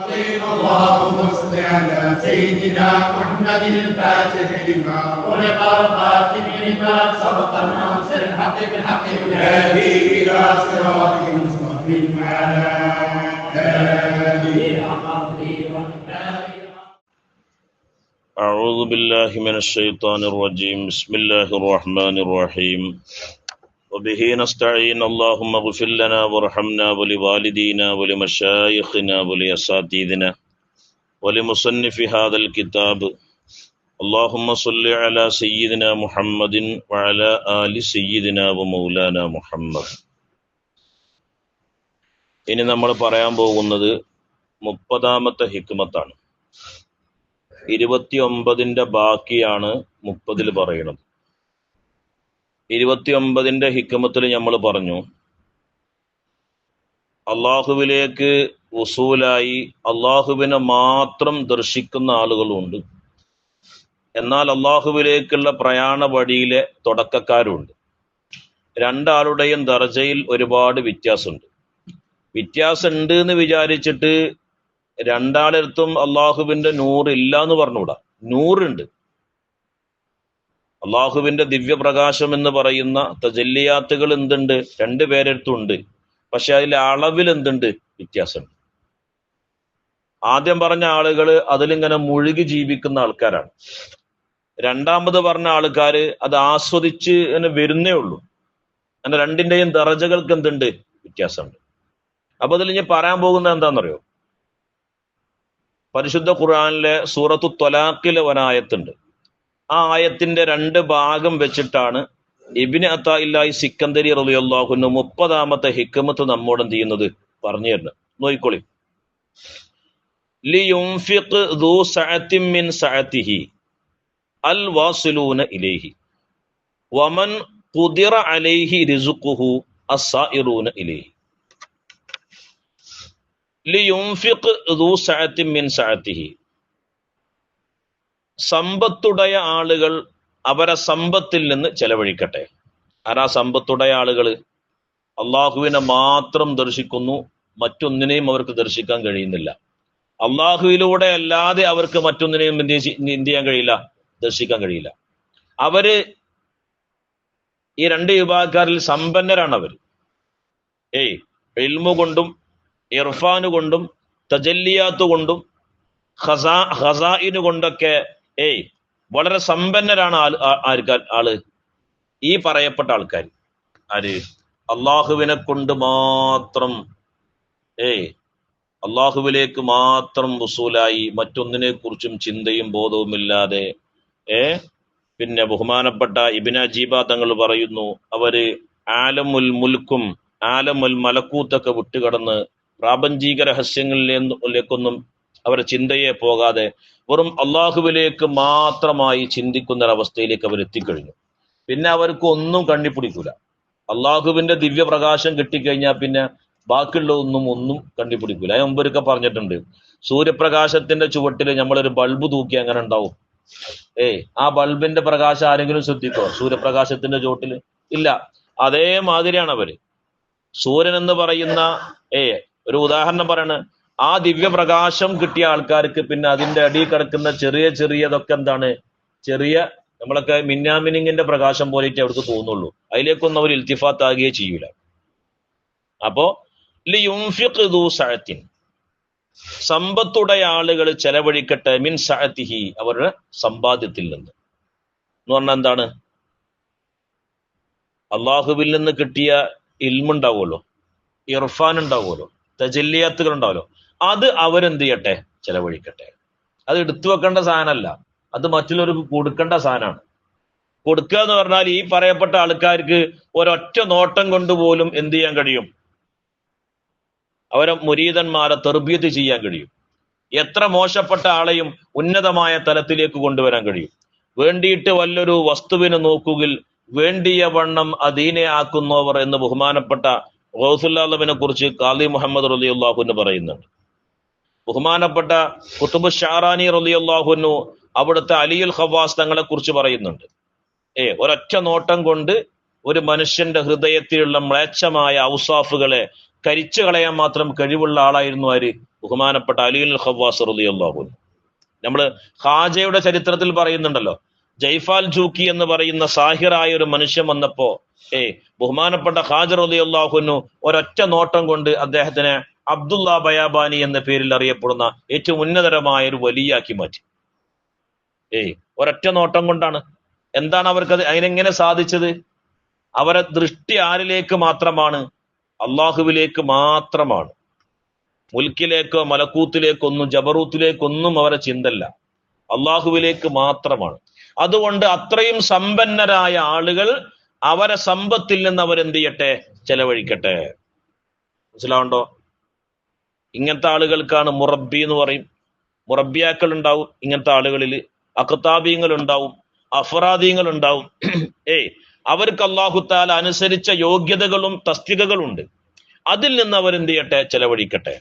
اللهم صل على سيدنا محمد الفاتح لما ولق الخاتم لما سبق الناصر الحق بالحق والهادي الى صراطك المستقيم وعلى اله أعوذ بالله من الشيطان الرجيم بسم الله الرحمن الرحيم وبه نستعين اللهم اغفر لنا وارحمنا ولوالدينا ولمشايخنا ولأساتذتنا ولمصنف هذا الكتاب اللهم صل على سيدنا محمد وعلى آل سيدنا ومولانا محمد. ഇനി നമ്മൾ പറയാൻ പോകുന്നത് 30-ാമത്തെ ഹിക്മത്താണ്. 29-ന്റെ ബാക്കിയാണ് 30-ൽ പറയുന്നത്. 29-ന്റെ ഹിക്മത്തിൽ നമ്മൾ പറഞ്ഞു, അള്ളാഹുവിലേക്ക് ഉസൂലായി അള്ളാഹുവിനെ മാത്രം ദർശിക്കുന്ന ആളുകളുണ്ട്. എന്നാൽ അള്ളാഹുവിലേക്കുള്ള പ്രയാണ വഴിയിലെ തുടക്കക്കാരുണ്ട്. രണ്ടാളുടെയും ദർജയിൽ ഒരുപാട് വ്യത്യാസമുണ്ട്. വ്യത്യാസമുണ്ട് എന്ന് വിചാരിച്ചിട്ട് രണ്ടാളിടത്തും അള്ളാഹുവിന്റെ നൂറില്ല എന്ന് പറഞ്ഞുകൂടാ. നൂറുണ്ട്. അള്ളാഹുവിന്റെ ദിവ്യപ്രകാശം എന്ന് പറയുന്ന തജല്ലിയാത്തുകൾ എന്തുണ്ട്? രണ്ടുപേരടുത്തുണ്ട്. പക്ഷെ അതിലെ അളവിൽ എന്തുണ്ട്? വ്യത്യാസമുണ്ട്. ആദ്യം പറഞ്ഞ ആളുകൾ അതിലിങ്ങനെ മുഴുകി ജീവിക്കുന്ന ആൾക്കാരാണ്. രണ്ടാമത് പറഞ്ഞ ആൾക്കാര് അത് ആസ്വദിച്ച് വരുന്നേ ഉള്ളൂ. അങ്ങനെ രണ്ടിന്റെയും ദറജകൾക്ക് എന്തുണ്ട്? വ്യത്യാസമുണ്ട്. അപ്പൊ അതിൽ ഞാൻ പറയാൻ പോകുന്നത് എന്താണെന്നറിയോ? പരിശുദ്ധ ഖുർആനിലെ സൂറത്തു ത്വലാഖിലെ ഒരായത്തുണ്ട്. ആ ആയത്തിന്റെ 2 ഭാഗം വെച്ചിട്ടാണ് ഇബ്നു അത്താഇല്ലാഹി സിക്കന്ദരി റളിയല്ലാഹു അൻഹു 30-ാമത്തെ ഹിക്മത്ത് നമ്മോട് എന്ത് ചെയ്യുന്നത്? പറഞ്ഞു തരുന്നത്. നോക്കിക്കോളി. ലിയുൻഫിഖ് ദൂ സഅത്തിൻ മിൻ സഅതിഹി അൽ വാസിലൂന ഇലൈഹി വമൻ ഖുദിറ അലൈഹി റിസ്ഖുഹു അസ്സായിറൂന ഇലൈഹി. ലിയുൻഫിഖ് ദൂ സഅത്തിൻ മിൻ സഅതിഹി, സമ്പത്തുടയ ആളുകൾ അവരെ സമ്പത്തിൽ നിന്ന് ചെലവഴിക്കട്ടെ. ആരാ സമ്പത്തുടയ ആളുകൾ? അള്ളാഹുവിനെ മാത്രം ദർശിക്കുന്നു, മറ്റൊന്നിനെയും അവർക്ക് ദർശിക്കാൻ കഴിയുന്നില്ല. അള്ളാഹുവിലൂടെ അല്ലാതെ അവർക്ക് മറ്റൊന്നിനെയും എന്ത് ചെയ്യാൻ കഴിയില്ല? ദർശിക്കാൻ കഴിയില്ല. അവര് ഈ 2 വിഭാഗക്കാരിൽ സമ്പന്നരാണ്. അവർ ഇൽമു കൊണ്ടും ഇർഫാന് കൊണ്ടും തജല്ലിയാത്ത് കൊണ്ടും ഖസായിന് കൊണ്ടൊക്കെ വളരെ സമ്പന്നരാണ് ആള് ഈ പറയപ്പെട്ട ആൾക്കാർ. ആര്? അള്ളാഹുവിനെ കൊണ്ട് മാത്രം അള്ളാഹുവിലേക്ക് മാത്രം വസൂലായി മറ്റൊന്നിനെ കുറിച്ചും ചിന്തയും ബോധവുമില്ലാതെ പിന്നെ ബഹുമാനപ്പെട്ട ഇബ്നു അജീബ തങ്ങൾ പറയുന്നു, അവര് ആലമുൽ മുൽക്കും ആലമുൽ മലക്കൂത്തൊക്കെ വിട്ടുകടന്ന് പ്രാപഞ്ചിക രഹസ്യങ്ങളിലേക്കൊന്നും അവരുടെ ചിന്തയെ പോകാതെ വെറും അള്ളാഹുവിലേക്ക് മാത്രമായി ചിന്തിക്കുന്ന ഒരവസ്ഥയിലേക്ക് അവർ എത്തിക്കഴിഞ്ഞു. പിന്നെ അവർക്ക് ഒന്നും കണ്ടിപ്പിടിക്കൂല. അള്ളാഹുവിന്റെ ദിവ്യപ്രകാശം കിട്ടിക്കഴിഞ്ഞാൽ പിന്നെ ബാക്കിയുള്ള ഒന്നും കണ്ടിപ്പിടിക്കൂല. ഞാൻ മുമ്പൊക്കെ പറഞ്ഞിട്ടുണ്ട്, സൂര്യപ്രകാശത്തിന്റെ ചുവട്ടിൽ നമ്മളൊരു ബൾബ് തൂക്കി അങ്ങനെ ഉണ്ടാവും. ആ ബൾബിന്റെ പ്രകാശം ആരെങ്കിലും ശ്രദ്ധിക്കോ? സൂര്യപ്രകാശത്തിന്റെ ചുവട്ടിൽ ഇല്ല. അതേമാതിരിയാണ് അവര്. സൂര്യൻ എന്ന് പറയുന്ന ഒരു ഉദാഹരണം പറയണ, ആ ദിവ്യപ്രകാശം കിട്ടിയ ആൾക്കാർക്ക് പിന്നെ അതിന്റെ അടിയിൽ കിടക്കുന്ന ചെറിയതൊക്കെ എന്താണ്? ചെറിയ നമ്മളൊക്കെ മിന്നാമിനിങ്ങിന്റെ പ്രകാശം പോലെയിട്ട് അവർക്ക് തോന്നുള്ളൂ. അതിലേക്കൊന്നും അവർ ഇൽത്തിഫാത്ത് ആകുകയേ ചെയ്യൂല. അപ്പോ ലിയുൻഫിഖ് ദൂ സഅത്തിൻ, സമ്പത്തുടയ ആളുകൾ ചെലവഴിക്കട്ടെ മിൻ സഅതിഹി, അവരുടെ സമ്പാദ്യത്തിൽ നിന്ന്. എന്ന് പറഞ്ഞാൽ എന്താണ്? അള്ളാഹുവിൽ നിന്ന് കിട്ടിയ ഇൽമുണ്ടാവുമല്ലോ, ഇർഫാൻ ഉണ്ടാവുമല്ലോ, തജല്ലിയാത്തുകൾ ഉണ്ടാവുമല്ലോ, അത് അവരെന്ത് ചെയ്യട്ടെ? ചെലവഴിക്കട്ടെ. അത് എടുത്തു വെക്കേണ്ട സാധനമല്ല, അത് മറ്റുള്ളവർക്ക് കൊടുക്കേണ്ട സാധനമാണ്. കൊടുക്കുക എന്ന് പറഞ്ഞാൽ ഈ പറയപ്പെട്ട ആൾക്കാർക്ക് ഒരൊറ്റ നോട്ടം കൊണ്ടുപോലും എന്ത് ചെയ്യാൻ കഴിയും? അവരെ മുരീദന്മാരെ തർബിയത്ത് ചെയ്യാൻ കഴിയും. എത്ര മോശപ്പെട്ട ആളെയും ഉന്നതമായ തലത്തിലേക്ക് കൊണ്ടുവരാൻ കഴിയും. വേണ്ടിയിട്ട് വല്ലൊരു വസ്തുവിനെ നോക്കുകിൽ വേണ്ടിയ വണ്ണം അദീനെ ആക്കുന്നവർ എന്ന് ബഹുമാനപ്പെട്ട ഗൗസുല്ലാഹിനെ കുറിച്ച് ഖാദി മുഹമ്മദ് റളിയല്ലാഹു അൻഹു പറയുന്നുണ്ട്. ബഹുമാനപ്പെട്ട ഖുതുബ് ഷാറാനി റളിയല്ലാഹു അൻഹു അവിടുത്തെ അലിയുൽ ഖവാസ് തങ്ങളെ കുറിച്ച് പറയുന്നുണ്ട്. ഒരൊറ്റ നോട്ടം കൊണ്ട് ഒരു മനുഷ്യന്റെ ഹൃദയത്തിലുള്ള മ്ലേച്ഛമായ ഔസാഫുകളെ കരിച്ചു കളയാൻ മാത്രം കഴിവുള്ള ആളായിരുന്നു ആര്? ബഹുമാനപ്പെട്ട അലിയുൽ ഖവ്വാസ് റളിയല്ലാഹു അൻഹു. നമ്മള് ഖാജയുടെ ചരിത്രത്തിൽ പറയുന്നുണ്ടല്ലോ, ജയ്ഫാൽ ജൂക്കി എന്ന് പറയുന്ന സാഹിറായ ഒരു മനുഷ്യൻ വന്നപ്പോ ബഹുമാനപ്പെട്ട ഖാജ റളിയല്ലാഹു അൻഹു ഒരൊറ്റ നോട്ടം കൊണ്ട് അദ്ദേഹത്തിനെ അബ്ദുള്ള ബയാബാനി എന്ന പേരിൽ അറിയപ്പെടുന്ന ഏറ്റവും ഉന്നതരമായ ഒരു വലിയാക്കി മാറ്റി. ഒരൊറ്റ നോട്ടം കൊണ്ടാണ്. എന്താണ് അവർക്കത് അതിനെങ്ങനെ സാധിച്ചത്? അവരെ ദൃഷ്ടി ആരിലേക്ക് മാത്രമാണ്? അള്ളാഹുവിലേക്ക് മാത്രമാണ്. മുൽക്കിലേക്കോ മലക്കൂത്തിലേക്കോ ഒന്നും ജബറൂത്തിലേക്കൊന്നും അവരെ ചിന്തല്ല, അള്ളാഹുവിലേക്ക് മാത്രമാണ്. അതുകൊണ്ട് അത്രയും സമ്പന്നരായ ആളുകൾ അവരെ സമ്പത്തിൽ നിന്ന് അവരെന്ത് ചെയ്യട്ടെ? ചെലവഴിക്കട്ടെ. മനസ്സിലാവുണ്ടോ? ഇങ്ങനത്തെ ആളുകൾക്കാണ് മുറബി എന്ന് പറയും. മുറബിയാക്കൾ ഉണ്ടാവും ഇങ്ങനത്തെ ആളുകളിൽ, അഖ്താബീങ്ങൾ ഉണ്ടാവും, അഫ്രാദീങ്ങൾ ഉണ്ടാവും. അവർക്ക് അല്ലാഹു തആല അനുസരിച്ച യോഗ്യതകളും തസ്തികകളും ഉണ്ട്. അതിൽ നിന്ന് അവരെന്ത് ചെയ്യട്ടെ? ചെലവഴിക്കട്ടെ.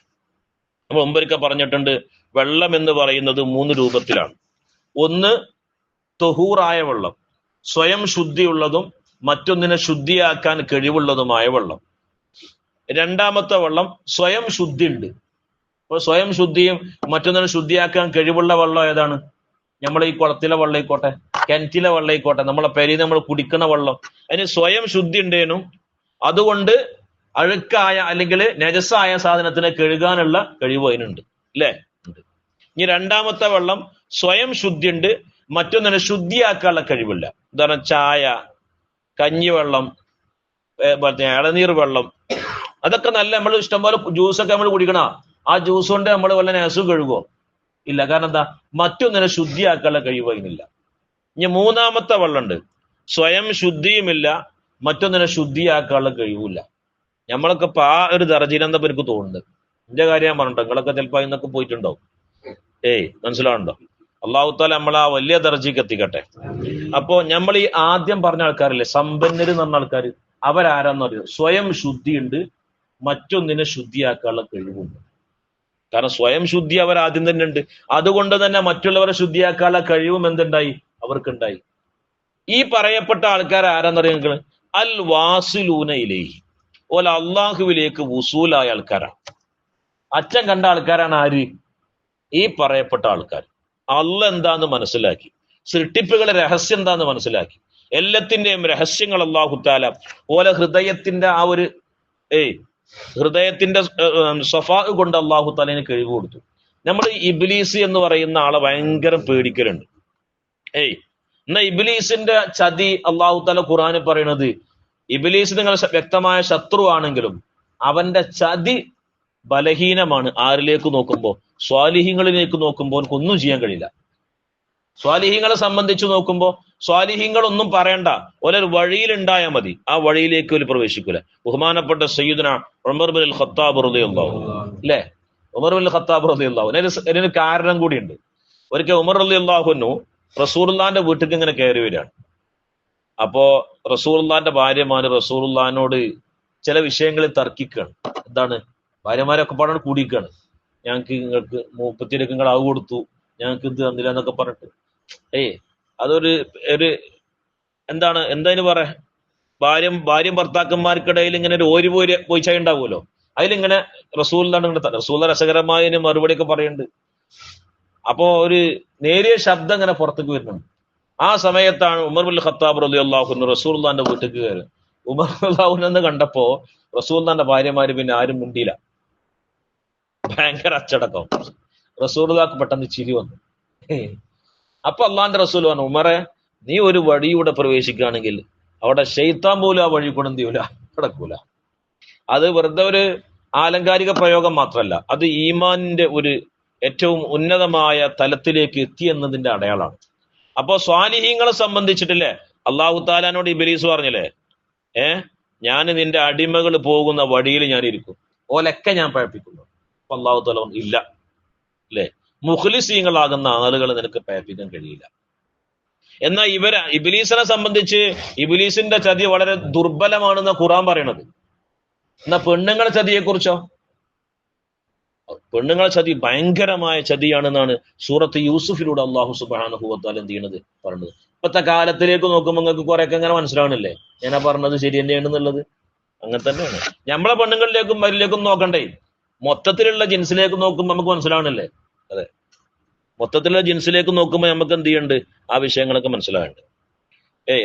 നമ്മൾ മുമ്പൊരിക്കൽ പറഞ്ഞിട്ടുണ്ട്, വെള്ളം എന്ന് പറയുന്നത് 3 രൂപത്തിലാണ്. ഒന്ന് തൊഹൂറായ വെള്ളം, സ്വയം ശുദ്ധിയുള്ളതും മറ്റൊന്നിനെ ശുദ്ധിയാക്കാൻ കഴിവുള്ളതുമായ വെള്ളം. രണ്ടാമത്തെ വെള്ളം സ്വയം ശുദ്ധി ഉണ്ട്. അപ്പൊ സ്വയം ശുദ്ധിയും മറ്റൊന്നിനെ ശുദ്ധിയാക്കാൻ കഴിവുള്ള വെള്ളം ഏതാണ്? നമ്മളെ ഈ കുളത്തിലെ വെള്ളം ആയിക്കോട്ടെ, കിണറ്റിലെ വെള്ളം ആയിക്കോട്ടെ, നമ്മളെ പെരയിൽ നമ്മൾ കുടിക്കുന്ന വെള്ളം, അതിന് സ്വയം ശുദ്ധി ഉണ്ടേനും അതുകൊണ്ട് അഴുക്കായ അല്ലെങ്കിൽ നജസായ സാധനത്തിനെ കഴുകാനുള്ള കഴിവ് അതിനുണ്ട്, അല്ലേ? ഉണ്ട്. ഇനി രണ്ടാമത്തെ വെള്ളം സ്വയം ശുദ്ധി ഉണ്ട്, മറ്റൊന്നിനെ ശുദ്ധിയാക്കാനുള്ള കഴിവില്ല. ഉദാഹരണം ചായ, കഞ്ഞിവെള്ളം, ഇളനീർ വെള്ളം, അതൊക്കെ നല്ല നമ്മൾ ഇഷ്ടംപോലെ ജ്യൂസൊക്കെ നമ്മൾ കുടിക്കണ, ആ ജ്യൂസ് കൊണ്ട് നമ്മൾ വല്ല നേസും കഴുകുമോ? ഇല്ല. കാരണം എന്താ? മറ്റൊന്നിനെ ശുദ്ധിയാക്കാനുള്ള കഴിവ് അതിനില്ല. ഇനി മൂന്നാമത്തെ വെള്ളമുണ്ട്, സ്വയം ശുദ്ധിയുമില്ല, മറ്റൊന്നിനെ ശുദ്ധിയാക്കാനുള്ള കഴിവില്ല. നമ്മളൊക്കെ ഇപ്പൊ ആ ഒരു ദർജയിലെന്താ എനിക്ക് തോന്നുന്നത്. എന്റെ കാര്യം ഞാൻ പറഞ്ഞിട്ടോ, നിങ്ങളൊക്കെ ചിലപ്പോൾ അതിനൊക്കെ പോയിട്ടുണ്ടാവും. മനസ്സിലാവുണ്ടോ? അള്ളാഹു താല നമ്മൾ ആ വലിയ ദർജയ്ക്ക് എത്തിക്കട്ടെ. അപ്പോ നമ്മൾ ഈ ആദ്യം പറഞ്ഞ ആൾക്കാരില്ലേ, സമ്പന്നര് എന്ന് പറഞ്ഞ ആൾക്കാർ, അവരാരാന്ന് പറയുന്നത് സ്വയം ശുദ്ധിയുണ്ട്, മറ്റൊന്നിനെ ശുദ്ധിയാക്കാനുള്ള കഴിവുണ്ട്. കാരണം സ്വയം ശുദ്ധി അവർ ആദ്യം തന്നെ ഉണ്ട്. അതുകൊണ്ട് തന്നെ മറ്റുള്ളവരെ ശുദ്ധിയാക്കാനുള്ള കഴിവും എന്തുണ്ടായി? അവർക്കുണ്ടായി. ഈ പറയപ്പെട്ട ആൾക്കാർ ആരാന്നറിയാം നിങ്ങൾ? അൽ വാസിലൂന ഇലൈഹി, ഓല അള്ളാഹുവിലേക്ക് വുസൂലായ ആൾക്കാരാണ്. അച്ഛൻ കണ്ട ആൾക്കാരാണ് ആര്? ഈ പറയപ്പെട്ട ആൾക്കാർ. അള്ള എന്താന്ന് മനസ്സിലാക്കി, സൃഷ്ടിപ്പുകളുടെ രഹസ്യം എന്താന്ന് മനസ്സിലാക്കി, എല്ലാത്തിന്റെയും രഹസ്യങ്ങൾ അല്ലാഹു തആല ഓല ഹൃദയത്തിന്റെ ആ ഒരു ഹൃദയത്തിന്റെ സഫാ കൊണ്ട് അല്ലാഹു തആലന് കഴിവ് കൊടുത്തു. നമ്മൾ ഇബ്ലീസ് എന്ന് പറയുന്ന ആളെ ഭയങ്കര പേടിക്കലുണ്ട്. എന്നാ ഇബ്ലീസിന്റെ ചതി അല്ലാഹു തആല ഖുർആനിൽ പറയണത്, ഇബ്ലീസ് നിങ്ങൾ വ്യക്തമായ ശത്രു ആണെങ്കിലും അവന്റെ ചതി ബലഹീനമാണ്. ആരിലേക്ക് നോക്കുമ്പോ? സ്വാലിഹീങ്ങളിലേക്ക് നോക്കുമ്പോൾ എനിക്കൊന്നും ചെയ്യാൻ കഴിയില്ല. സ്വാലിഹീങ്ങളെ സംബന്ധിച്ച് നോക്കുമ്പോ സ്വാലിഹീങ്ങളൊന്നും പറയണ്ട, ഓരോ വഴിയിലുണ്ടായാൽ മതി, ആ വഴിയിലേക്ക് ഒരു പ്രവേശിക്കൂല. ബഹുമാനപ്പെട്ട സയ്യിദുന ഉമർ ബിൻ ഖത്താബ് റളിയല്ലാഹു അല്ലേ, ഉമർ ബിൻ ഖത്താബ് റളിയല്ലാഹു അതിനൊരു കാരണം കൂടിയുണ്ട്. ഒരിക്കൽ ഉമർ റളിയല്ലാഹു അൻഹു റസൂലുള്ളാഹിന്റെ വീട്ടിലേക്ക് ഇങ്ങനെ കയറി വരികയാണ്. അപ്പോ റസൂലുള്ളാഹിന്റെ ഭാര്യമാര് റസൂലുള്ളാഹിനോട് ചില വിഷയങ്ങളിൽ തർക്കിക്കുകയാണ്. എന്താണ്? ഭാര്യമാരൊക്കെ പാടാണ് കൂടിയിരിക്കുകയാണ്. ഞങ്ങൾക്ക് നിങ്ങൾക്ക് 30 നിങ്ങൾ അത് കൊടുത്തു, ഞങ്ങൾക്ക് ഇത് തന്നില്ല എന്നൊക്കെ പറഞ്ഞിട്ട്. അതൊരു എന്താണ് എന്തായാലും പറയാ, ഭാര്യയും ഭർത്താക്കന്മാർക്കിടയിൽ ഇങ്ങനെ ഒരു പോയിച്ചായ ഉണ്ടാവുമല്ലോ, അതിലിങ്ങനെ റസൂൽ രസകരമായ മറുപടി ഒക്കെ പറയുന്നുണ്ട്. അപ്പോ ഒരു നേരിയ ശബ്ദം ഇങ്ങനെ പുറത്തേക്ക് വരുന്നുണ്ട്. ആ സമയത്താണ് ഉമർ ബിൻ ഖത്താബ് റളിയല്ലാഹു അൻഹു റസൂലുള്ളാഹിന്റെ വീട്ടിലേക്ക് കയറി. ഉമർ റളിയല്ലാഹു അൻഹു കണ്ടപ്പോ റസൂലുള്ളാഹിന്റെ ഭാര്യമാര് പിന്നെ ആരും മിണ്ടിയില്ല, ഭയങ്കര അച്ചടക്കം. റസൂലുള്ളാഹിക്ക് പെട്ടെന്ന് ചിരി വന്നു. അപ്പൊ അള്ളാന്റെ റസൂൽ പറഞ്ഞു, ഉമറെ, നീ ഒരു വഴിയൂടെ പ്രവേശിക്കുകയാണെങ്കിൽ അവിടെ ശൈത്താൻ പോലും ആ വഴി കൂടെ എന്ത് ചെയ്യൂല, കിടക്കൂല. അത് വെറുതെ ഒരു ആലങ്കാരിക പ്രയോഗം മാത്രമല്ല, അത് ഈമാനിന്റെ ഒരു ഏറ്റവും ഉന്നതമായ തലത്തിലേക്ക് എത്തി എന്നതിന്റെ അടയാളമാണ്. അപ്പോ സ്വാലിഹീങ്ങളെ സംബന്ധിച്ചിട്ടില്ലേ അള്ളാഹു താലാനോട് ഇബ്ലീസ് പറഞ്ഞില്ലേ, ഞാൻ നിന്റെ അടിമകൾ പോകുന്ന വഴിയിൽ ഞാൻ ഇരിക്കും, ഓലൊക്കെ ഞാൻ പഴപ്പിക്കുന്നു. അപ്പൊ അള്ളാഹു താല ഇല്ല, അല്ലേ, മുഖ്ലിസീങ്ങളാകുന്ന ആളുകളെ നിനക്ക് പഴപ്പിക്കാൻ കഴിയില്ല. എന്നാൽ ഇബ്ലീസിനെ സംബന്ധിച്ച് ഇബ്ലീസിന്റെ ചതി വളരെ ദുർബലമാണെന്ന ഖുർആൻ പറയണത്. എന്നാ പെണ്ണുങ്ങളെ ചതിയെ കുറിച്ചോ? പെണ്ണുങ്ങളെ ചതി ഭയങ്കരമായ ചതിയാണെന്നാണ് സൂറത്ത് യൂസുഫിലൂടെ അള്ളാഹു സുബ്ഹാനഹു വ തആല എന്ത് ചെയ്യണത് പറഞ്ഞത്. ഇപ്പത്തെ കാലത്തിലേക്ക് നോക്കുമ്പോൾ നിങ്ങൾക്ക് കുറെയൊക്കെ അങ്ങനെ മനസ്സിലാവണില്ലേ ഞാൻ പറഞ്ഞത് ശരി തന്നെയാണെന്നുള്ളത്? അങ്ങനെ തന്നെയാണ്. നമ്മളെ പെണ്ണുങ്ങളിലേക്കും മരിലേക്കും നോക്കണ്ടേ, മൊത്തത്തിലുള്ള ജിൻസിലേക്ക് നോക്കുമ്പോൾ നമുക്ക് മനസ്സിലാവണില്ലേ? അതെ, മൊത്തത്തിലുള്ള ജിൻസിലേക്ക് നോക്കുമ്പോൾ നമുക്ക് എന്ത് ചെയ്യുന്നുണ്ട്, ആ വിഷയങ്ങളൊക്കെ മനസ്സിലാവുന്നുണ്ട്.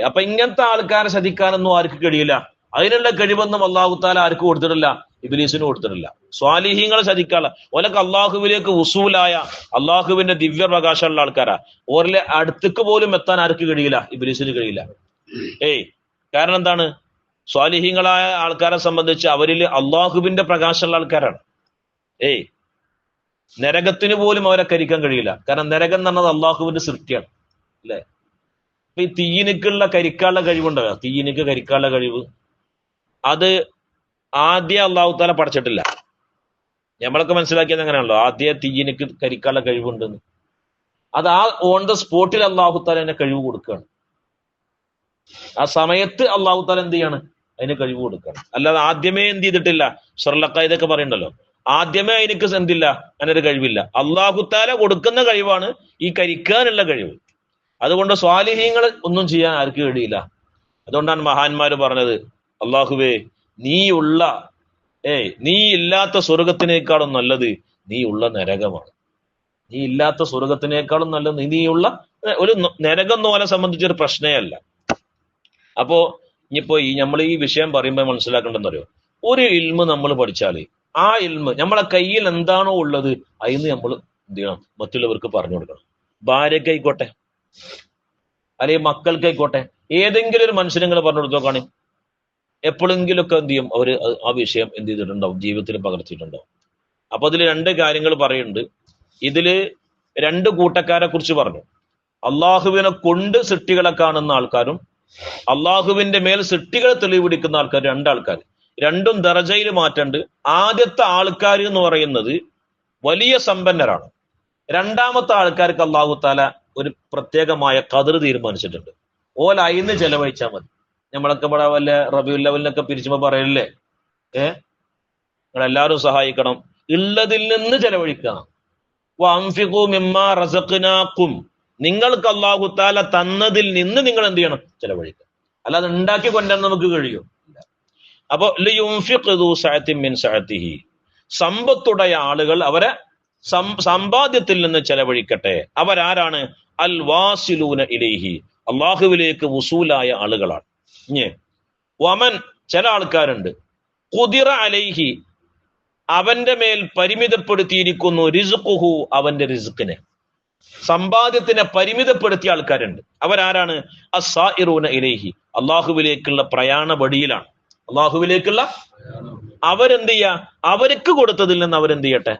അപ്പൊ ഇങ്ങനത്തെ ആൾക്കാരെ ശ്രദ്ധിക്കാനൊന്നും ആർക്ക് കഴിയില്ല. അതിനുള്ള കഴിവൊന്നും അള്ളാഹു താല ആർക്ക് കൊടുത്തിട്ടില്ല? ഇബ്ലീസിന് കൊടുത്തിട്ടില്ല. സ്വാലിഹീങ്ങളെ ശ്രദ്ധിക്കാനുള്ള ഓലൊക്കെ അള്ളാഹുവിലേക്ക് ഉസൂലായ അള്ളാഹുവിന്റെ ദിവ്യപ്രകാശമുള്ള ആൾക്കാരാ. ഓരലെ അടുത്തേക്ക് പോലും എത്താൻ ആർക്ക് കഴിയില്ല? ഇബ്ലീസിന് കഴിയില്ല. കാരണം എന്താണ്? സ്വാലിഹീങ്ങളായ ആൾക്കാരെ സംബന്ധിച്ച് അവരിൽ അള്ളാഹുവിന്റെ പ്രകാശമുള്ള ആൾക്കാരാണ്. നരകത്തിന് പോലും അവരെ കരിക്കാൻ കഴിയില്ല. കാരണം നരകം എന്ന് പറഞ്ഞത് അള്ളാഹുവിന്റെ സൃഷ്ടിയാണ്, അല്ലെ? അപ്പൊ ഈ തീയിനിക്കുള്ള കരിക്കാനുള്ള കഴിവുണ്ടല്ലോ, തീയിനിക്ക് കരിക്കാനുള്ള കഴിവ്, അത് ആദ്യം അള്ളാഹു താല പഠിച്ചിട്ടില്ല. നമ്മളൊക്കെ മനസ്സിലാക്കിയത് അങ്ങനെയാണല്ലോ, ആദ്യം തീയിനിക്ക് കരിക്കാനുള്ള കഴിവുണ്ടെന്ന്. അത് ആ ഓൺ ദ സ്പോട്ടിൽ അള്ളാഹു താല അതിനെ കഴിവ് കൊടുക്കുകയാണ്. ആ സമയത്ത് അള്ളാഹു താല എന്ത് ചെയ്യാണ്? അതിന് കഴിവ് കൊടുക്കുകയാണ്. അല്ലാതെ ആദ്യമേ എന്ത് ചെയ്തിട്ടില്ല. ഷർലക്ക ഇതൊക്കെ പറയണ്ടല്ലോ, ആദ്യമേ എനിക്ക് എന്തില്ല, അങ്ങനൊരു കഴിവില്ല. അള്ളാഹു താല കൊടുക്കുന്ന കഴിവാണ് ഈ കരിക്കാനുള്ള കഴിവ്. അതുകൊണ്ട് സ്വാലിഹീങ്ങൾ ഒന്നും ചെയ്യാൻ ആർക്ക് കഴിയില്ല. അതുകൊണ്ടാണ് മഹാന്മാര് പറഞ്ഞത്, അള്ളാഹുവേ നീ ഇല്ലാത്ത സ്വർഗത്തിനേക്കാളും നല്ലത് നീ ഉള്ള നരകമാണ്. നീ ഇല്ലാത്ത സ്വർഗത്തിനേക്കാളും നല്ലത് നീയുള്ള ഒരു നരകം എന്നോലെ സംബന്ധിച്ചൊരു പ്രശ്നമേ അല്ല. അപ്പോ ഇനിയിപ്പോ നമ്മൾ ഈ വിഷയം പറയുമ്പോൾ മനസ്സിലാക്കേണ്ടെന്ന് അറിയോ, ഒരു ഇൽമ് നമ്മൾ പഠിച്ചാല് ആ ഇൽമ് നമ്മളെ കയ്യിൽ എന്താണോ ഉള്ളത് അതിന് നമ്മൾ എന്ത് ചെയ്യണം? മറ്റുള്ളവർക്ക് പറഞ്ഞു കൊടുക്കണം. ഭാര്യക്കായിക്കോട്ടെ, അല്ലെങ്കിൽ മക്കൾക്കായിക്കോട്ടെ, ഏതെങ്കിലും ഒരു മനുഷ്യനെ പറഞ്ഞു കൊടുത്തോക്കാണ്, എപ്പോഴെങ്കിലുമൊക്കെ എന്ത് ചെയ്യും അവര് ആ വിഷയം എന്ത് ചെയ്തിട്ടുണ്ടാവും, ജീവിതത്തിൽ പകർത്തിയിട്ടുണ്ടാവും. അപ്പൊ അതിൽ രണ്ട് കാര്യങ്ങൾ പറയുന്നുണ്ട്. ഇതില് രണ്ട് കൂട്ടക്കാരെ കുറിച്ച് പറഞ്ഞു. അള്ളാഹുവിനെ കൊണ്ട് സൃഷ്ടികളെ കാണുന്ന ആൾക്കാരും അള്ളാഹുവിന്റെ മേൽ സൃഷ്ടികളെ തെളിവിടിക്കുന്ന ആൾക്കാർ, രണ്ടാൾക്കാർ. രണ്ടും ദറജയിൽ മാറ്റണ്ട്. ആദ്യത്തെ ആൾക്കാർ എന്ന് പറയുന്നത് വലിയ സമ്പന്നരാണ്. രണ്ടാമത്തെ ആൾക്കാർക്ക് അള്ളാഹു താല ഒരു പ്രത്യേകമായ ഖദർ തീരുമാനിച്ചിട്ടുണ്ട്. അയിന്ന് ചെലവഴിച്ചാൽ മതി. നമ്മളൊക്കെ ഇവിടെ വല്ല റബീഉൽ അവ്വലിനൊക്കെ പിരിച്ചുമ്പോ പറയല്ലേ, നിങ്ങളെല്ലാവരും സഹായിക്കണം, ഉള്ളതിൽ നിന്ന് ചെലവഴിക്കുക. വഅൻഫിഖൂ മിമ്മാ റസഖ്നാകും, നിങ്ങൾക്ക് അള്ളാഹു താല തന്നതിൽ നിന്ന് നിങ്ങൾ എന്ത് ചെയ്യണം? ചെലവഴിക്കുക. അല്ലാതെ ഉണ്ടാക്കി കൊണ്ടുവരാൻ നമുക്ക് കഴിയും. അപ്പൊ ലിയുൻഫിഖ് ദൂ സഅത്തിൻ മിൻ സഅതിഹി, സമ്പത്തുடைய ആളുകൾ അവരെ സമ്പാദ്യത്തിൽ നിന്ന് ചെലവഴിക്കട്ടെ. അവരാരാണ്? അൽ വാസിലൂന ഇലൈഹി, അള്ളാഹുവിലേക്ക് വസൂലായ ആളുകളാണ്. വമൻ, ചില ആൾക്കാരുണ്ട്, ഖുദിറ അലൈഹി, അവന്റെ മേൽ പരിമിതപ്പെടുത്തിയിരിക്കുന്നു, റിസ്ഖുഹു, അവന്റെ റിസ്ഖിനെ, സമ്പാദ്യത്തിനെ പരിമിതപ്പെടുത്തിയ ആൾക്കാരുണ്ട്. അവരാരാണ്? അസ്സായിറൂന ഇലൈഹി, അള്ളാഹുവിലേക്കുള്ള പ്രയാണ വഴിയിലാണ്. അള്ളാഹുവിലേക്കുള്ള അവരെന്ത് ചെയ്യാ? അവർക്ക് കൊടുത്തതിൽ നിന്ന് അവരെന്ത് ചെയ്യട്ടെ?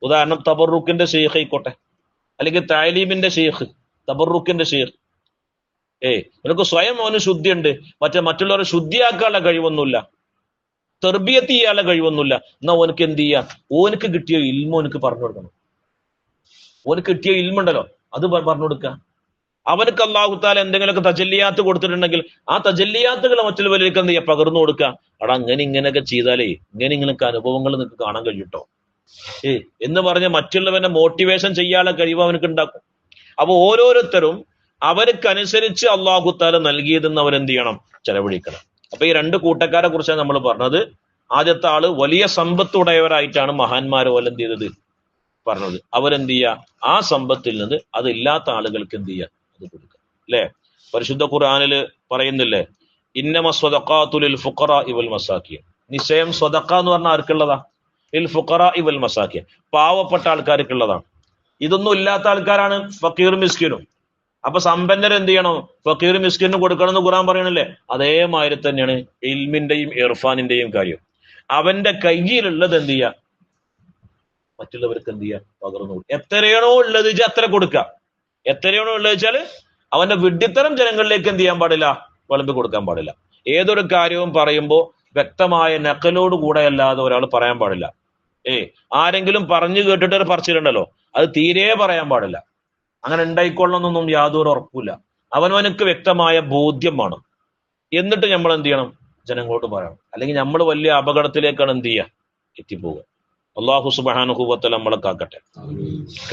ഉദാഹരണം, തബറുക്കിന്റെ ഷെയ്ഖ് ആയിക്കോട്ടെ, അല്ലെങ്കിൽ താലീമിന്റെ ഷെയ്ഖ്, തബറുക്കിന്റെ ഷെയ്ഖ്. നിനക്ക് സ്വയം അവന് ശുദ്ധിയുണ്ട്, മറ്റുള്ളവരെ ശുദ്ധിയാക്കാനുള്ള കഴിവൊന്നുമില്ല, തെർബിയത്ത് ചെയ്യാനുള്ള കഴിവൊന്നുമില്ല. എന്നാ ഓനക്ക് എന്ത് ചെയ്യാ? ഓനക്ക് കിട്ടിയ ഇൽമ ഓനക്ക് പറഞ്ഞു കൊടുക്കണം. ഓനക്ക് കിട്ടിയ ഇൽമുണ്ടല്ലോ അത് പറഞ്ഞു കൊടുക്കുക. അവനക്ക് അല്ലാഹു തആല എന്തെങ്കിലുമൊക്കെ തജല്ലിയാത്ത് കൊടുത്തിട്ടുണ്ടെങ്കിൽ ആ തജല്ലിയാത്തുകൾ മറ്റുള്ളവരിലേക്ക് എന്ത് ചെയ്യുക? പകർന്നു കൊടുക്കുക. അവിടെ അങ്ങനെ ഇങ്ങനെയൊക്കെ ചെയ്താലേ ഇങ്ങനെയൊക്കെ അനുഭവങ്ങൾ നിങ്ങൾക്ക് കാണാൻ കഴിയൂട്ടോ എന്ന് പറഞ്ഞ് മറ്റുള്ളവനെ മോട്ടിവേഷൻ ചെയ്യാനുള്ള കഴിവ് അവനക്ക് ഉണ്ടാക്കും. അപ്പൊ ഓരോരുത്തരും അവർക്കനുസരിച്ച് അല്ലാഹു തആല നൽകിയതെന്ന് അവരെന്ത് ചെയ്യണം? ചെലവഴിക്കണം. അപ്പൊ ഈ രണ്ട് കൂട്ടക്കാരെ കുറിച്ചാണ് നമ്മൾ പറഞ്ഞത്. ആദ്യത്തെ ആള് വലിയ സമ്പത്തുടയവരായിട്ടാണ് മഹാന്മാരെ പോലെ എന്ത് ചെയ്തത് പറഞ്ഞത്. അവരെന്ത് ചെയ്യുക? ആ സമ്പത്തിൽ നിന്ന് അതില്ലാത്ത ആളുകൾക്ക് എന്ത് ചെയ്യുക? അത് കൊടുക്കുക. അല്ലെ? പരിശുദ്ധ ഖുർആനില് പറയുന്നില്ലേ, ഇന്നമ സ്വദഖാതു ലിൽ ഫുഖറാഇ വൽ മസാകിൻ, നിശ്ചയം സ്വദഖ എന്ന് പറഞ്ഞാൽ ആർക്കുള്ളതാ? ലിൽ ഫുഖറാഇ വൽ മസാകിൻ, പാവപ്പെട്ട ആൾക്കാർക്കുള്ളതാണ്. ഇതൊന്നും ഇല്ലാത്ത ആൾക്കാരാണ് ഫക്കീർ മിസ്കിനും. അപ്പൊ സമ്പന്നർ എന്ത് ചെയ്യണം? ഫക്കീർ മിസ്കിനും കൊടുക്കണം എന്ന് ഖുർആൻ പറയണല്ലേ? അതേമാതിരി തന്നെയാണ് ഇൽമിന്റെയും ഇർഫാനിന്റെയും കാര്യം. അവന്റെ കയ്യിലുള്ളത് എന്ത് ചെയ്യുക? മറ്റുള്ളവർക്ക് എന്ത് ചെയ്യുക? പകർന്നു കൊടുക്കുക. എത്രയാണോ ഉള്ളത് വെച്ചാൽ അത്ര കൊടുക്കുക. എത്രയാണോ ഉള്ളത് വെച്ചാൽ അവന്റെ വിഡ്ഢിത്തരം ജനങ്ങളിലേക്ക് എന്ത് ചെയ്യാൻ പാടില്ല? വിളമ്പി കൊടുക്കാൻ പാടില്ല. ഏതൊരു കാര്യവും പറയുമ്പോൾ വ്യക്തമായ നക്കലോട് കൂടെ അല്ലാതെ ഒരാൾ പറയാൻ പാടില്ല. ആരെങ്കിലും പറഞ്ഞു കേട്ടിട്ട് ഒരു പറച്ചിലുണ്ടല്ലോ, അത് തീരെ പറയാൻ പാടില്ല. അങ്ങനെ ഉണ്ടായിക്കൊള്ളണമെന്നൊന്നും യാതൊരു ഉറപ്പില്ല. അവനവനക്ക് വ്യക്തമായ ബോധ്യം വേണം. എന്നിട്ട് നമ്മൾ എന്ത് ചെയ്യണം? ജനങ്ങളോട് പറയണം. അല്ലെങ്കിൽ നമ്മൾ വലിയ അപകടത്തിലേക്കാണ് എന്ത് ചെയ്യുക? എത്തിപ്പോവുക. അല്ലാഹു സുബ്ഹാനഹു വ തആല നമ്മളെ കാക്കട്ടെ.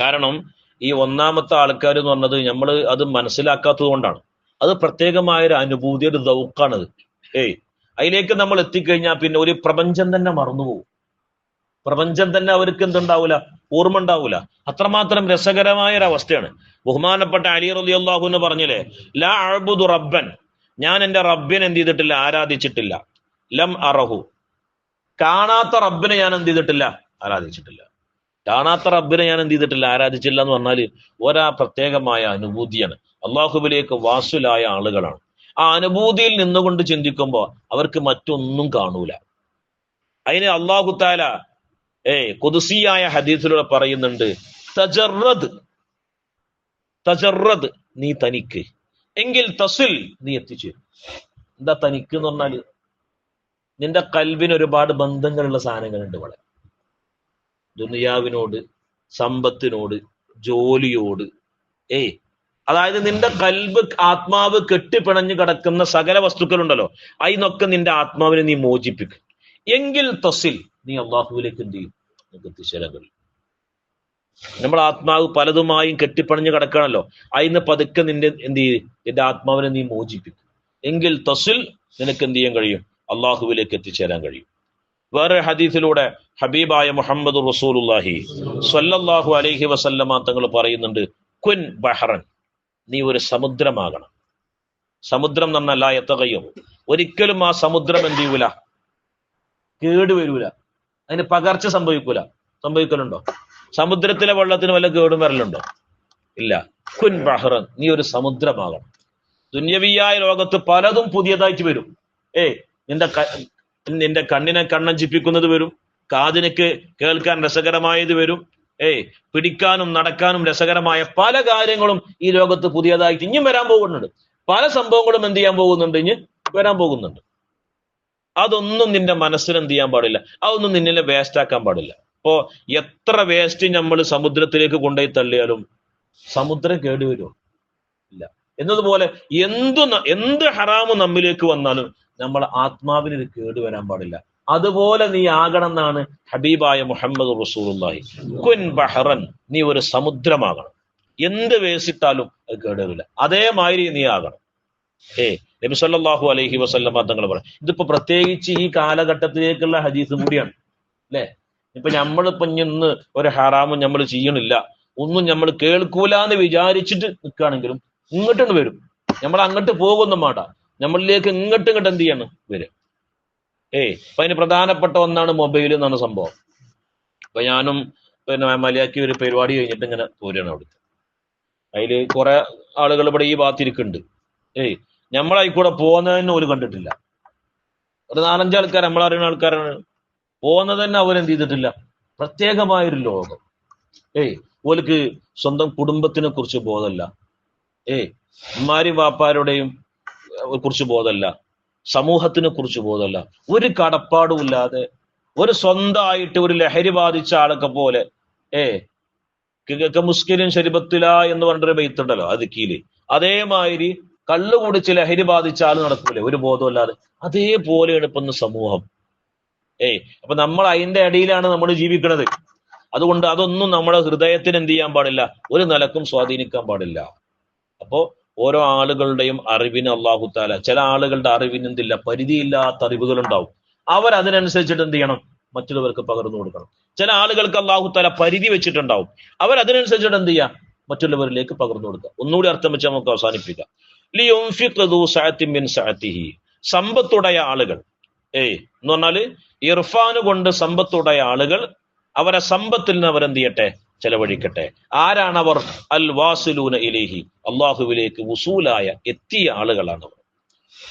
കാരണം ഈ ഒന്നാമത്തെ ആൾക്കാർ എന്ന് പറഞ്ഞത് നമ്മൾ അത് മനസ്സിലാക്കാത്തത് കൊണ്ടാണ്. അത് പ്രത്യേകമായ ഒരു അനുഭൂതി, ഒരു ദൗഖാണത്. അതിലേക്ക് നമ്മൾ എത്തിക്കഴിഞ്ഞാൽ പിന്നെ ഒരു പ്രപഞ്ചം തന്നെ മറന്നുപോകും. പ്രപഞ്ചം തന്നെ അവർക്ക് എന്തുണ്ടാവൂല, ഓർമ്മ ഉണ്ടാവൂല. അത്രമാത്രം രസകരമായ ഒരു അവസ്ഥയാണ്. ബഹുമാനപ്പെട്ട അലി റളിയല്ലാഹു അൻഹു പറഞ്ഞില്ലേ, ലാ അഅ്ബുദു റബ്ബൻ, ഞാൻ എന്റെ റബ്ബിനെ എന്ത് ചെയ്തിട്ടില്ല, ആരാധിച്ചിട്ടില്ല. ലം അറഹു, കാണാത്ത റബ്ബിനെ ഞാൻ എന്ത് ചെയ്തിട്ടില്ല, ആരാധിച്ചിട്ടില്ല. കാണാത്ത റബ്ബിനെ ഞാൻ എന്ത് ചെയ്തിട്ടില്ല, ആരാധിച്ചില്ല എന്ന് പറഞ്ഞാല് ഒരാ പ്രത്യേകമായ അനുഭൂതിയാണ്. അള്ളാഹുവിലേക്ക് വാസുലായ ആളുകളാണ്. ആ അനുഭൂതിയിൽ നിന്നുകൊണ്ട് ചിന്തിക്കുമ്പോൾ അവർക്ക് മറ്റൊന്നും കാണൂല. അതിന് അള്ളാഹു തആല ഖുദ്സിയായ ഹദീസിലൂടെ പറയുന്നുണ്ട്, തജറദ്, നീ തനിക്ക്, എങ്കിൽ തസിൽ, നീ എത്തിച്ചേരും. എന്താ തനിക്ക് എന്ന് പറഞ്ഞാല്, നിന്റെ കൽബിന് ഒരുപാട് ബന്ധങ്ങളുള്ള സാധനങ്ങളുണ്ട് ഇവിടെ. ദുനിയാവിനോട്, സമ്പത്തിനോട്, ജോലിയോട്, അതായത് നിന്റെ കൽബ്, ആത്മാവ് കെട്ടിപ്പിണഞ്ഞു കിടക്കുന്ന സകല വസ്തുക്കളുണ്ടല്ലോ, അതിനൊക്കെ നിന്റെ ആത്മാവിനെ നീ മോചിപ്പിക്കും. എങ്കിൽ തസിൽ, നീ അള്ളാഹുവിലേക്ക് എന്ത് ചെയ്യും, നിനക്ക് എത്തിച്ചേരാൻ കഴിയും. നമ്മുടെ ആത്മാവ് പലതുമായും കെട്ടിപ്പണഞ്ഞു കിടക്കണല്ലോ, അതിന് പതുക്കെ നിന്റെ എന്ത് ചെയ്യും, നിന്റെ ആത്മാവിനെ നീ മോചിപ്പിക്കും. എങ്കിൽ തസിൽ, നിനക്ക് എന്ത് ചെയ്യാൻ കഴിയും, അള്ളാഹുവിലേക്ക് എത്തിച്ചേരാൻ കഴിയും. വേറെ ഹദീസിലൂടെ ഹബീബായ മുഹമ്മദ് റസൂലുള്ളാഹി സ്വല്ലല്ലാഹു അലൈഹി വസല്ലമ തങ്ങൾ പറയുന്നുണ്ട്, കുൻ ബഹറൻ, നീ ഒരു സമുദ്രമാകണം. സമുദ്രം എന്ന് പറഞ്ഞാൽ ലാ യതഗയ്യറു, ഒരിക്കലും ആ സമുദ്രം എന്ത് ചെയ്യൂല, കേടുവരൂല, അതിന് പകർച്ച സംഭവിക്കലുണ്ടോ? സമുദ്രത്തിലെ വെള്ളത്തിന് വല്ല കേടും വരലുണ്ടോ? ഇല്ല. കുൻ ബഹറൻ, നീ ഒരു സമുദ്രമാകണം. ദുന്യവിയായ ലോകത്ത് പലതും പുതിയതായിട്ട് വരും. നിന്റെ കണ്ണിനെ കണ്ണഞ്ചിപ്പിക്കുന്നത് വരും, കാതിനക്ക് കേൾക്കാൻ രസകരമായത് വരും, പിടിക്കാനും നടക്കാനും രസകരമായ പല കാര്യങ്ങളും ഈ ലോകത്ത് പുതിയതായിട്ട് ഇനിയും വരാൻ പോകുന്നുണ്ട്. പല സംഭവങ്ങളും എന്ത് ചെയ്യാൻ പോകുന്നുണ്ട്, ഇനി വരാൻ പോകുന്നുണ്ട്. അതൊന്നും നിന്റെ മനസ്സിന് എന്ത് ചെയ്യാൻ പാടില്ല, അതൊന്നും നിന്നെ വേസ്റ്റ് ആക്കാൻ പാടില്ല. അപ്പോ എത്ര വേസ്റ്റ് നമ്മൾ സമുദ്രത്തിലേക്ക് കൊണ്ടുപോയി തള്ളിയാലും സമുദ്രം കേടുവരുമോ? ഇല്ല. എന്നതുപോലെ എന്ത് ഹറാമ് നമ്മിലേക്ക് വന്നാലും നമ്മൾ ആത്മാവിന് ഇത് കേടുവരാൻ പാടില്ല. അതുപോലെ നീ ആകണം എന്നാണ് ഹബീബായ മുഹമ്മദ് റസൂലുള്ളാഹി. കുൻ ബഹറൻ, നീ ഒരു സമുദ്രമാകണം. എന്ത് വേസിട്ടാലും അത് കേടുവരില്ല. അതേമാതിരി നീ ആകണം. നബി സല്ലല്ലാഹു അലൈഹി വസല്ലമ തങ്ങൾ പറയും. ഇതിപ്പോ പ്രത്യേകിച്ച് ഈ കാലഘട്ടത്തിലേക്കുള്ള ഹദീസ് കൂടിയാണ്, അല്ലെ? ഇപ്പൊ നമ്മളിപ്പോ ഇന്ന് ഒരു ഹറാമും നമ്മൾ ചെയ്യണില്ല, ഒന്നും നമ്മൾ കേൾക്കൂലെന്ന് വിചാരിച്ചിട്ട് നിൽക്കുകയാണെങ്കിലും ഇങ്ങോട്ട് വരും. നമ്മൾ അങ്ങോട്ട് പോകുന്ന മാട്ട, നമ്മളിലേക്ക് ഇങ്ങോട്ട് എന്ത് ചെയ്യണം, വരും. അപ്പൊ അതിന് പ്രധാനപ്പെട്ട ഒന്നാണ് മൊബൈൽ എന്നാണ് സംഭവം. അപ്പൊ ഞാനും പിന്നെ മലയാക്കി ഒരു പരിപാടി കഴിഞ്ഞിട്ട് ഇങ്ങനെ പോരുകയാണ് അവിടുത്തെ. അതില് കുറെ ആളുകൾ ഇവിടെ ഈ ഭാഗത്തിരിക്കുന്നുണ്ട്. നമ്മളായിക്കൂടെ പോകുന്നതന്നെ ഒരു കണ്ടിട്ടില്ല. ഒരു 4-5 ആൾക്കാർ, നമ്മളറിയുന്ന ആൾക്കാരാണ്. പോകുന്നത് തന്നെ അവരെന്ത് ചെയ്തിട്ടില്ല. പ്രത്യേകമായൊരു ലോകം. ഓർക്ക് സ്വന്തം കുടുംബത്തിനെ കുറിച്ച് ബോധമല്ല, ഉമ്മാരി വാപ്പാരുടെയും കുറിച്ച് ബോധമല്ല, സമൂഹത്തിനെ കുറിച്ച് ബോധമല്ല. ഒരു കടപ്പാടും ഇല്ലാതെ ഒരു സ്വന്തമായിട്ട് ഒരു ലഹരി ബാധിച്ച ആളൊക്കെ പോലെ മുസ്കിനും ശരിബത്തില എന്ന് പറഞ്ഞൊരു ബെയ്ത്തുണ്ടല്ലോ അത് കീല്, അതേമാതിരി കള്ളു കുടിച്ച് ലഹരി ബാധിച്ച ആള് നടക്കൂലേ ഒരു ബോധമല്ലാതെ, അതേപോലെയാണ് ഇപ്പൊ സമൂഹം. അപ്പൊ നമ്മൾ അതിന്റെ അടിയിലാണ് നമ്മൾ ജീവിക്കുന്നത്. അതുകൊണ്ട് അതൊന്നും നമ്മുടെ ഹൃദയത്തിന് എന്ത് ചെയ്യാൻ പാടില്ല, ഒരു നിലക്കും സ്വാധീനിക്കാൻ പാടില്ല. അപ്പോ ഓരോ ആളുകളുടെയും അറിവിന് അള്ളാഹു തആല, ചില ആളുകളുടെ അറിവിന് എന്തില്ല, പരിധിയില്ലാത്ത അറിവുകൾ ഉണ്ടാവും. അവരതിനനുസരിച്ചിട്ട് എന്ത് ചെയ്യണം, മറ്റുള്ളവർക്ക് പകർന്നു കൊടുക്കണം. ചില ആളുകൾക്ക് അള്ളാഹു തആല പരിധി വെച്ചിട്ടുണ്ടാവും, അവരതിനനുസരിച്ചിട്ട് എന്ത് ചെയ്യാം, മറ്റുള്ളവരിലേക്ക് പകർന്നു കൊടുക്കുക. ഒന്നുകൂടി അർത്ഥം വെച്ച് നമുക്ക് അവസാനിപ്പിക്കാം. ലിയുൻഫിഖ് ദു സഅത്തിൻ മിൻ സഅതിഹി, സമ്പത്തുടയ ആളുകൾ, എന്ന് പറഞ്ഞാല് ഇർഫാന് കൊണ്ട് സമ്പത്തുടയ ആളുകൾ അവരെ സമ്പത്തിൽ നിന്ന് അവരെന്ത് ചെയ്യട്ടെ, ചെലവഴിക്കട്ടെ. ആരാണവർ? അൽ വാസിലൂന ഇലൈഹി, അള്ളാഹുവിലേക്ക് വസൂലായ എത്തിയ ആളുകളാണ് അവർ.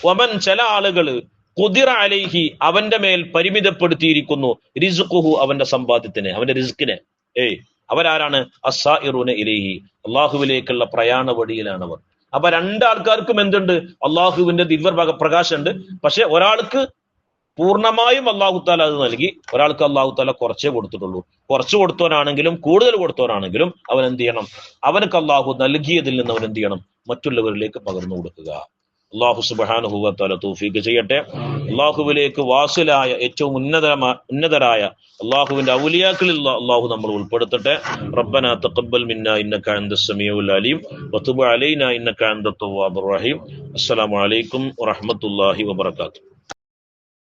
വമൻ, ചില ആളുകള് ഖുദിറ അലൈഹി, അവന്റെ മേൽ പരിമിതപ്പെടുത്തിയിരിക്കുന്നു, റിസ്ഖുഹു, അവന്റെ സമ്പാദ്യത്തിനെ, അവന്റെ റിസ്കിനെ. അവരാരാണ്? അസ്സായിറൂന ഇലൈഹി, അള്ളാഹുവിലേക്കുള്ള പ്രയാണ വഴിയിലാണവർ. അപ്പൊ രണ്ടാൾക്കാർക്കും എന്തുണ്ട്? അള്ളാഹുവിന്റെ ദിവ്യ പ്രകാശമുണ്ട്. പക്ഷെ ഒരാൾക്ക് പൂർണ്ണമായും അള്ളാഹു താല അത് നൽകി, ഒരാൾക്ക് അള്ളാഹു താല കുറച്ചേ കൊടുത്തിട്ടുള്ളൂ. കുറച്ച് കൊടുത്തവനാണെങ്കിലും കൂടുതൽ കൊടുത്തവനാണെങ്കിലും അവൻ എന്ത് ചെയ്യണം, അവനക്ക് അള്ളാഹു നൽകിയതിൽ നിന്ന് അവൻ എന്ത് ചെയ്യണം, മറ്റുള്ളവരിലേക്ക് പകർന്നു കൊടുക്കുക. അള്ളാഹു സുബ്ഹാനഹു വ തആല തൗഫീഖ് ചെയ്യട്ടെ. അള്ളാഹുവിലേക്ക് വാസിലായ ഏറ്റവും ഉന്നതരായ അള്ളാഹുവിന്റെ ഔലിയാക്കളിൽ അള്ളാഹു നമ്മൾ ഉൾപ്പെടുത്തട്ടെ. റബ്ബനാ തഖബ്ബൽ മിന്നാ ഇന്നക അൻതസ് സമീഉൽ അലീം വതുബ് അലൈനാ ഇന്നക അൻതത് തവ്വാബുർ റഹീം. അസ്സലാമു അലൈക്കും വറഹ്മത്തുള്ളാഹി വബറകാതുഹു.